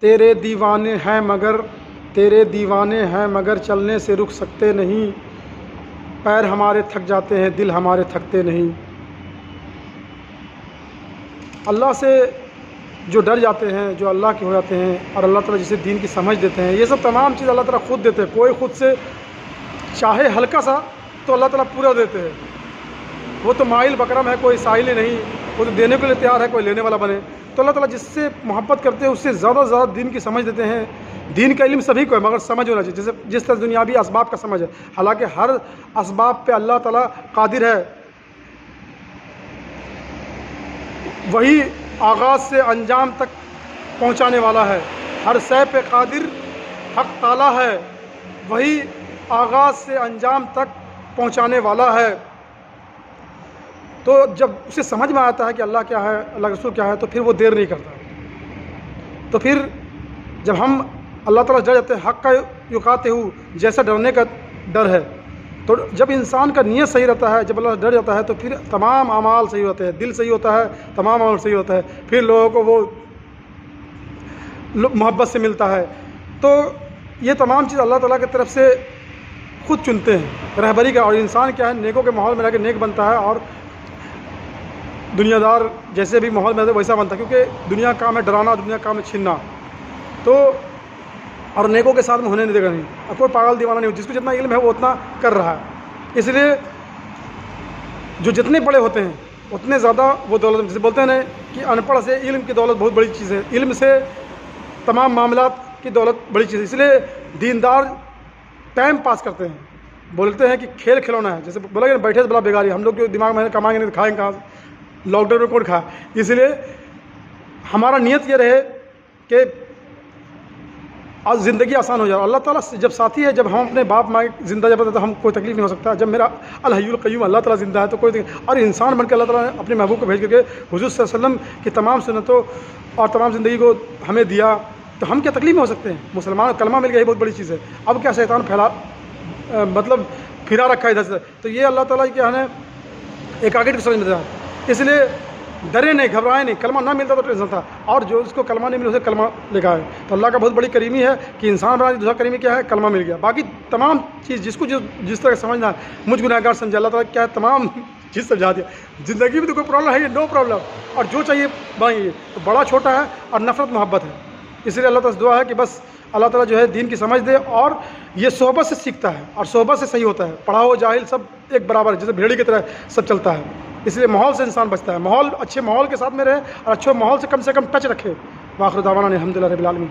تیرے دیوانے ہیں مگر چلنے سے رک سکتے نہیں، پیر ہمارے تھک جاتے ہیں دل ہمارے تھکتے نہیں۔ اللہ سے جو ڈر جاتے ہیں، جو اللہ کے ہو جاتے ہیں، اور اللہ تعالیٰ جسے دین کی سمجھ دیتے ہیں، یہ سب تمام چیز اللہ تعالیٰ خود دیتے ہیں۔ کوئی خود سے چاہے ہلکا سا تو اللہ تعالیٰ پورا دیتے ہیں۔ وہ تو مائل بکرم ہے، کوئی سائل ہی نہیں، وہ تو دینے کے لیے تیار ہے، کوئی لینے والا بنے۔ تو اللہ تعالیٰ جس سے محبت کرتے ہیں اس سے زیادہ سے زیادہ دین کی سمجھ دیتے ہیں۔ دین کا علم سبھی کو ہے مگر سمجھ ہونا چاہیے، جس طرح دنیاوی اسباب کا سمجھ ہے، حالانکہ ہر اسباب پہ اللہ تعالیٰ قادر ہے۔ وہی آغاز سے انجام تک پہنچانے والا ہے، ہر شے پہ قادر حق تعالیٰ ہے، وہی آغاز سے انجام تک پہنچانے والا ہے۔ تو جب اسے سمجھ میں آتا ہے کہ اللہ کیا ہے، اللہ رسول کیا ہے، تو پھر وہ دیر نہیں کرتا۔ تو پھر جب ہم اللہ تعالیٰ ڈر جاتے ہیں، حق کا یقاتے ہو، جیسا ڈرنے کا ڈر ہے، تو جب انسان کا نیت صحیح رہتا ہے، جب اللہ سے ڈر جاتا ہے تو پھر تمام اعمال صحیح ہوتے ہیں، دل صحیح ہوتا ہے، تمام عمل صحیح ہوتا ہے، پھر لوگوں کو وہ محبت سے ملتا ہے۔ تو یہ تمام چیز اللہ تعالیٰ کی طرف سے خود چنتے ہیں رہبری کا، اور انسان کیا ہے، نیکوں کے ماحول میں رہ کے نیک بنتا ہے، اور دنیا دار جیسے بھی ماحول میں ہے ویسا بنتا ہے، کیونکہ دنیا کا کام ہے ڈرانا، دنیا کا کام ہے چھیننا۔ تو اور نیکوں کے ساتھ میں ہونے نہیں دے گا نہیں، اور کوئی پاگل دیوانہ نہیں ہو، جس کو جتنا علم ہے وہ اتنا کر رہا ہے۔ اس لیے جو جتنے بڑے ہوتے ہیں اتنے زیادہ وہ دولت، جسے بولتے ہیں نا کہ ان پڑھ سے علم کی دولت بہت بڑی چیز ہے، علم سے تمام معاملات کی دولت بڑی چیز ہے۔ اس لیے دیندار ٹائم پاس کرتے ہیں، بولتے ہیں کہ کھیل کھلونا ہے، جیسے بولا کہ بیٹھے سے بلا بیگاری، ہم لوگ کے دماغ میں کمائیں گے نہیں تو کھائیں کہاں، لاک ڈاؤن میں کون کھا۔ اس لیے ہمارا نیت یہ رہے کہ آج زندگی آسان ہو جائے۔ اللہ تعالیٰ جب ساتھی ہے، جب ہم اپنے باپ ماں زندہ جب تو ہم کوئی تکلیف نہیں ہو سکتا، جب میرا الحی القیوم اللہ تعالیٰ زندہ ہے تو کوئی اور انسان بن کے اللہ تعالیٰ نے اپنے محبوب کو بھیج کر کے حضور صلی اللہ علیہ وسلم کی تمام سنتوں اور تمام زندگی کو ہمیں دیا، تو ہم کیا تکلیف میں ہو سکتے ہیں؟ مسلمان کلمہ مل گیا، یہ بہت بڑی چیز ہے۔ اب کیا شیطان پھرا رکھا ہے ادھر سے، تو یہ اللہ تعالیٰ کیا ہے ایک آگے کو سمجھ میں ہے۔ اس لیے ڈرے نہیں، گھبرائے نہیں، کلمہ نہ ملتا تو ٹینشن تھا، اور جو اس کو کلمہ نہیں ملا اسے کلمہ لکھا ہے۔ تو اللہ کا بہت بڑی کریمی ہے کہ انسان بنا، دوسرا کریمی کیا ہے، کلمہ مل گیا۔ باقی تمام چیز جس کو جس طرح سمجھنا ہے، مجھ گناہ گار سمجھا، اللہ تعالیٰ کیا ہے تمام چیز سمجھا دیا۔ زندگی میں تو کوئی پرابلم ہے یہ نو پرابلم، اور جو چاہیے بنائیے، تو بڑا چھوٹا ہے اور نفرت محبت ہے۔ اس لیے اللہ تعالیٰ سے دعا ہے کہ بس اللہ تعالیٰ جو ہے دین کی سمجھ دے، اور یہ صحبت سے سیکھتا ہے اور صحبت سے صحیح ہوتا ہے، پڑھا ہو جاہل سب ایک برابر ہے، جیسے بھیڑی کی طرح سب چلتا ہے۔ اس لیے ماحول سے انسان بچتا ہے، ماحول اچھے ماحول کے ساتھ میں رہے اور اچھے ماحول سے کم ٹچ رکھے۔ وآخر دعوانا الحمدللہ رب العالمین۔